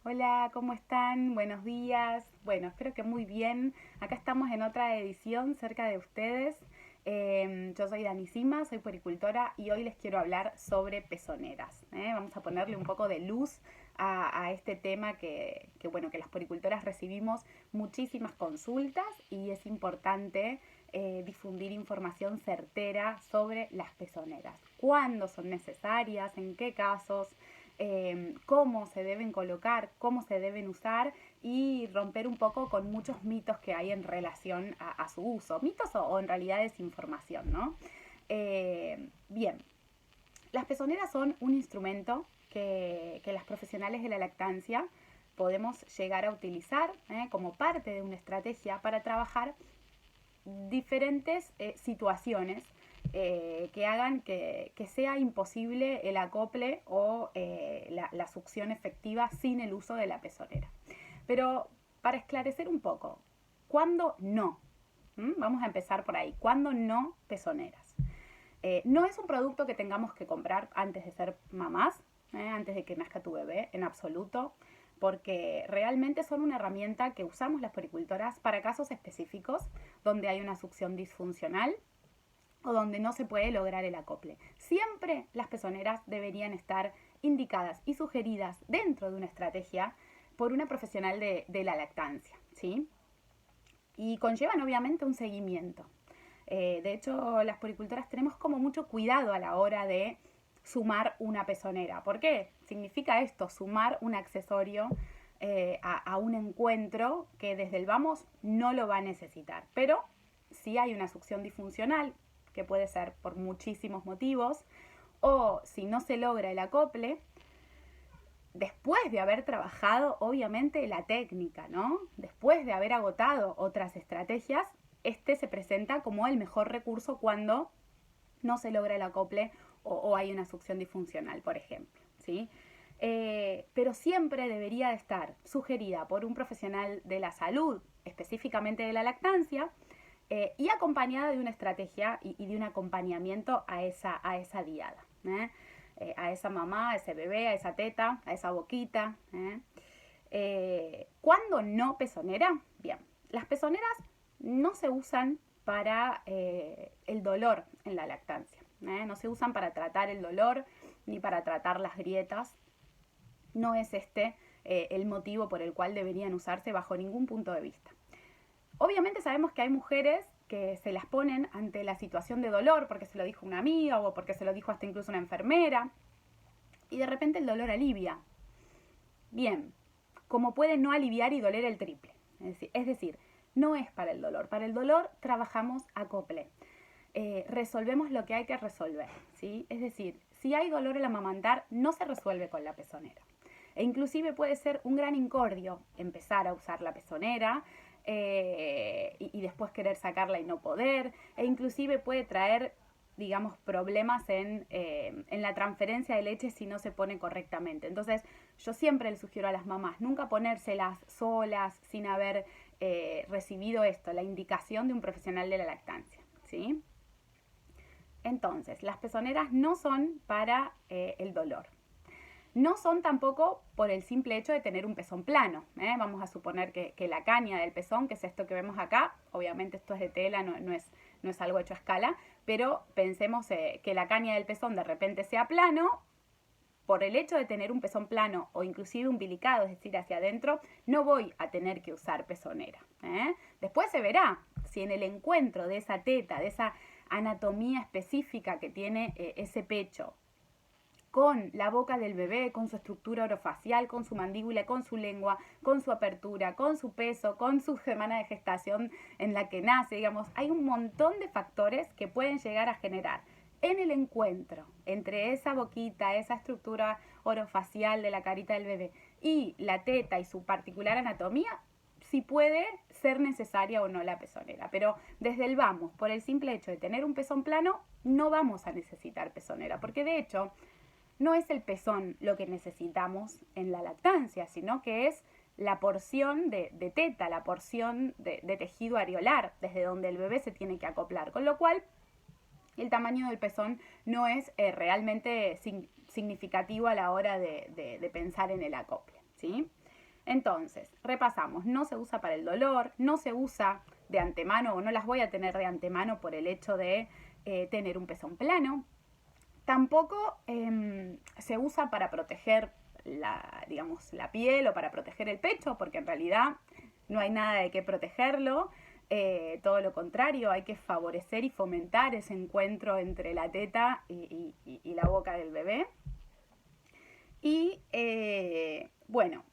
Hola, ¿cómo están? Buenos días. Bueno, espero que muy bien. Acá estamos en otra edición cerca de ustedes. Yo soy Dani Sima, soy puericultora y hoy les quiero hablar sobre pezoneras. Vamos a ponerle un poco de luz a este tema bueno, que las puericultoras recibimos muchísimas consultas y es importante difundir información certera sobre las pezoneras. ¿Cuándo son necesarias? ¿En qué casos? Cómo se deben colocar, cómo se deben usar y romper un poco con muchos mitos que hay en relación a su uso. Mitos o en realidad es información, ¿no? Bien, las pezoneras son un instrumento que las profesionales de la lactancia podemos llegar a utilizar como parte de una estrategia para trabajar diferentes situaciones que hagan que sea imposible el acople o la succión efectiva sin el uso de la pezonera. Pero para esclarecer un poco, ¿cuándo no? Vamos a empezar por ahí. ¿Cuándo no pezoneras? No es un producto que tengamos que comprar antes de ser mamás, antes de que nazca tu bebé, en absoluto, porque realmente son una herramienta que usamos las puericultoras para casos específicos donde hay una succión disfuncional o donde no se puede lograr el acople. Siempre las pezoneras deberían estar indicadas y sugeridas dentro de una estrategia por una profesional de la lactancia, ¿sí? Y conllevan obviamente un seguimiento. De hecho, las puericultoras tenemos como mucho cuidado a la hora de sumar una pezonera. ¿Por qué? Significa esto, sumar un accesorio a un encuentro que desde el vamos no lo va a necesitar. Pero si hay una succión disfuncional, que puede ser por muchísimos motivos, o si no se logra el acople, después de haber trabajado obviamente la técnica, ¿no? Después de haber agotado otras estrategias, este se presenta como el mejor recurso cuando no se logra el acople o hay una succión disfuncional, por ejemplo, ¿sí? Pero siempre debería estar sugerida por un profesional de la salud, específicamente de la lactancia, y acompañada de una estrategia y de un acompañamiento a esa diada, a esa mamá, a ese bebé, a esa teta, a esa boquita. ¿Cuándo no pezonera? Bien, las pezoneras no se usan para el dolor en la lactancia. No se usan para tratar el dolor ni para tratar las grietas. No es este el motivo por el cual deberían usarse bajo ningún punto de vista. Obviamente sabemos que hay mujeres que se las ponen ante la situación de dolor porque se lo dijo una amiga o porque se lo dijo hasta incluso una enfermera y de repente el dolor alivia. Bien, como puede no aliviar y doler el triple. Es decir, no es para el dolor. Para el dolor trabajamos acople. Resolvemos lo que hay que resolver, ¿sí? Es decir, si hay dolor al amamantar, no se resuelve con la pezonera. E inclusive puede ser un gran incordio empezar a usar la pezonera y después querer sacarla y no poder. E inclusive puede traer, digamos, problemas en la transferencia de leche si no se pone correctamente. Entonces, yo siempre les sugiero a las mamás nunca ponérselas solas sin haber recibido esto, la indicación de un profesional de la lactancia, ¿sí? Entonces, las pezoneras no son para el dolor. No son tampoco por el simple hecho de tener un pezón plano. Vamos a suponer que la caña del pezón, que es esto que vemos acá, obviamente esto es de tela, no es algo hecho a escala, pero pensemos que la caña del pezón de repente sea plano. Por el hecho de tener un pezón plano o inclusive umbilicado, es decir, hacia adentro, no voy a tener que usar pezonera. Después se verá si en el encuentro de esa teta, de esa anatomía específica que tiene ese pecho, con la boca del bebé, con su estructura orofacial, con su mandíbula, con su lengua, con su apertura, con su peso, con su semana de gestación en la que nace, digamos, hay un montón de factores que pueden llegar a generar en el encuentro entre esa boquita, esa estructura orofacial de la carita del bebé y la teta y su particular anatomía, si puede ser necesaria o no la pezonera. Pero desde el vamos, por el simple hecho de tener un pezón plano, no vamos a necesitar pezonera, porque de hecho no es el pezón lo que necesitamos en la lactancia, sino que es la porción de teta, la porción de tejido areolar, desde donde el bebé se tiene que acoplar. Con lo cual, el tamaño del pezón no es realmente significativo a la hora de pensar en el acople, ¿sí? Entonces, repasamos, no se usa para el dolor, no se usa de antemano o no las voy a tener de antemano por el hecho de tener un pezón plano. Tampoco se usa para proteger digamos, la piel o para proteger el pecho, porque en realidad no hay nada de qué protegerlo. Todo lo contrario, hay que favorecer y fomentar ese encuentro entre la teta y la boca del bebé. Y bueno,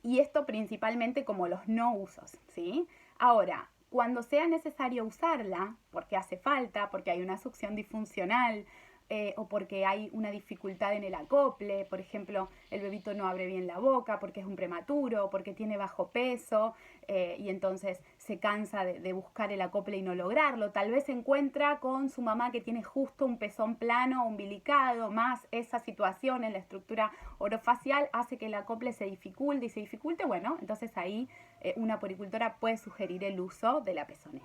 y esto principalmente como los no usos, ¿sí? Ahora, cuando sea necesario usarla, porque hace falta, porque hay una succión disfuncional, o porque hay una dificultad en el acople, por ejemplo, el bebito no abre bien la boca porque es un prematuro, porque tiene bajo peso y entonces se cansa de buscar el acople y no lograrlo. Tal vez se encuentra con su mamá que tiene justo un pezón plano, umbilicado, más esa situación en la estructura orofacial hace que el acople se dificulte y se dificulte. Bueno, entonces ahí una puericultora puede sugerir el uso de la pezonera.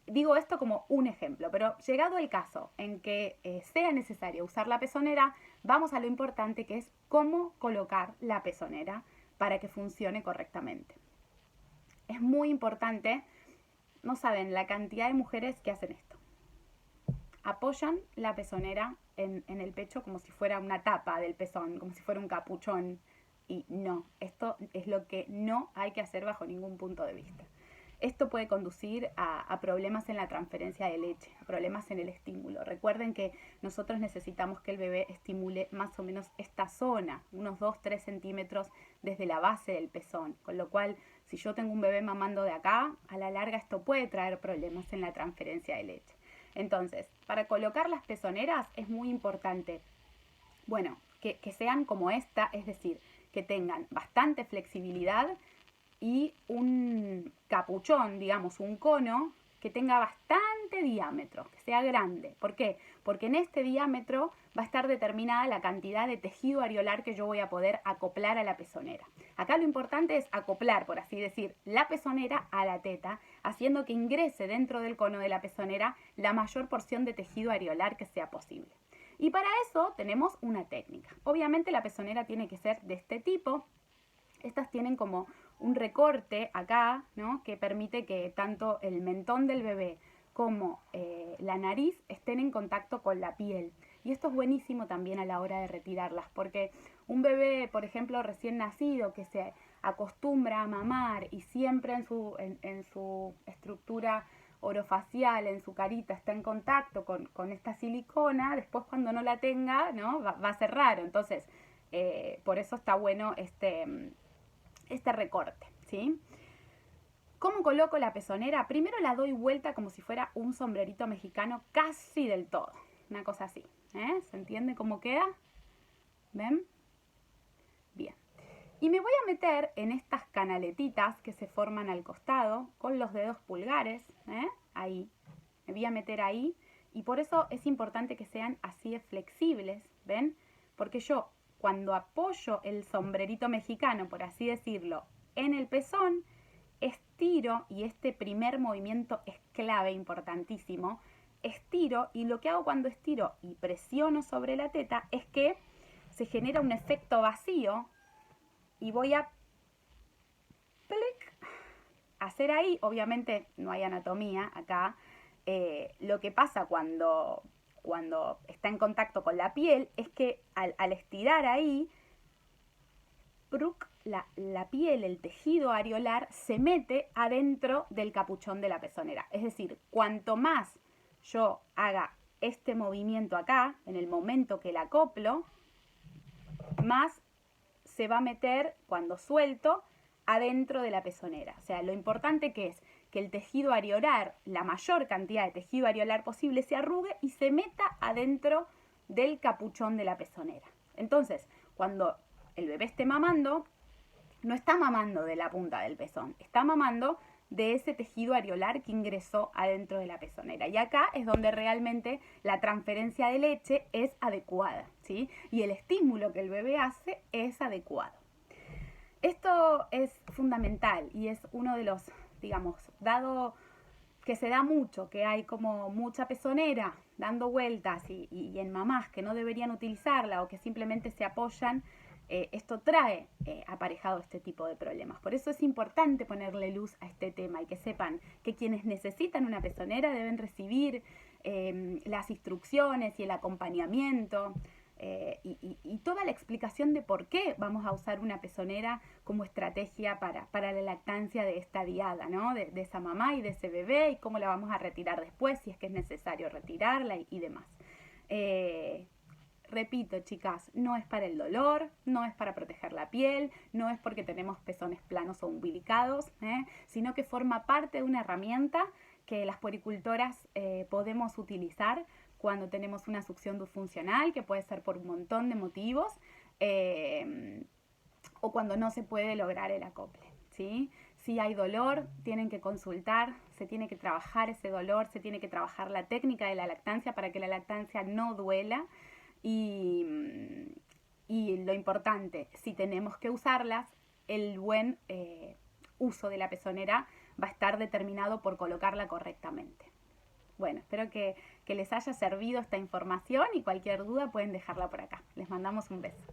Digo esto como un ejemplo, pero llegado el caso en que sea necesario usar la pezonera, vamos a lo importante que es cómo colocar la pezonera para que funcione correctamente. Es muy importante, no saben la cantidad de mujeres que hacen esto. Apoyan la pezonera en el pecho como si fuera una tapa del pezón, como si fuera un capuchón. Y no, esto es lo que no hay que hacer bajo ningún punto de vista. Esto puede conducir a problemas en la transferencia de leche, a problemas en el estímulo. Recuerden que nosotros necesitamos que el bebé estimule más o menos esta zona, unos 2-3 centímetros desde la base del pezón. Con lo cual, si yo tengo un bebé mamando de acá, a la larga esto puede traer problemas en la transferencia de leche. Entonces, para colocar las pezoneras es muy importante, bueno, que sean como esta, es decir, que tengan bastante flexibilidad y un capuchón, digamos, un cono que tenga bastante diámetro, que sea grande. ¿Por qué? Porque en este diámetro va a estar determinada la cantidad de tejido areolar que yo voy a poder acoplar a la pezonera. Acá lo importante es acoplar, por así decir, la pezonera a la teta, haciendo que ingrese dentro del cono de la pezonera la mayor porción de tejido areolar que sea posible. Y para eso tenemos una técnica. Obviamente la pezonera tiene que ser de este tipo. Estas tienen como un recorte acá, ¿no? Que permite que tanto el mentón del bebé como la nariz estén en contacto con la piel. Y esto es buenísimo también a la hora de retirarlas, porque un bebé, por ejemplo, recién nacido, que se acostumbra a mamar y siempre en su estructura orofacial, en su carita, está en contacto con esta silicona, después cuando no la tenga, ¿no? Va a ser raro. Entonces, por eso está bueno este recorte, ¿sí? ¿Cómo coloco la pezonera? Primero la doy vuelta como si fuera un sombrerito mexicano casi del todo. Una cosa así. ¿Se entiende cómo queda? ¿Ven? Bien. Y me voy a meter en estas canaletitas que se forman al costado con los dedos pulgares. Ahí. Me voy a meter ahí. Y por eso es importante que sean así de flexibles. ¿Ven? Porque yo cuando apoyo el sombrerito mexicano, por así decirlo, en el pezón, estiro, y este primer movimiento es clave, importantísimo, estiro, y lo que hago cuando estiro y presiono sobre la teta es que se genera un efecto vacío y voy a hacer ahí, obviamente no hay anatomía acá, lo que pasa cuando está en contacto con la piel es que al estirar ahí, la piel, el tejido areolar, se mete adentro del capuchón de la pezonera. Es decir, cuanto más yo haga este movimiento acá, en el momento que la acoplo, más se va a meter, cuando suelto, adentro de la pezonera. O sea, lo importante que es que el tejido areolar, la mayor cantidad de tejido areolar posible, se arrugue y se meta adentro del capuchón de la pezonera. Entonces, cuando el bebé esté mamando, no está mamando de la punta del pezón, está mamando de ese tejido areolar que ingresó adentro de la pezonera. Y acá es donde realmente la transferencia de leche es adecuada, ¿sí? Y el estímulo que el bebé hace es adecuado. Esto es fundamental y es uno de los, digamos, dado que se da mucho, que hay como mucha pezonera dando vueltas y en mamás que no deberían utilizarla o que simplemente se apoyan esto trae aparejado este tipo de problemas. Por eso es importante ponerle luz a este tema y que sepan que quienes necesitan una pezonera deben recibir las instrucciones y el acompañamiento y toda la explicación de por qué vamos a usar una pezonera como estrategia para la lactancia de esta diada, ¿no? De esa mamá y de ese bebé, y cómo la vamos a retirar después, si es que es necesario retirarla y demás. Repito, chicas, no es para el dolor, no es para proteger la piel, no es porque tenemos pezones planos o umbilicados, sino que forma parte de una herramienta que las puericultoras podemos utilizar cuando tenemos una succión disfuncional, que puede ser por un montón de motivos, o cuando no se puede lograr el acople, ¿sí? Si hay dolor, tienen que consultar, se tiene que trabajar ese dolor, se tiene que trabajar la técnica de la lactancia para que la lactancia no duela. Y lo importante, si tenemos que usarlas, el buen uso de la pezonera va a estar determinado por colocarla correctamente. Bueno, espero que les haya servido esta información y cualquier duda pueden dejarla por acá. Les mandamos un beso.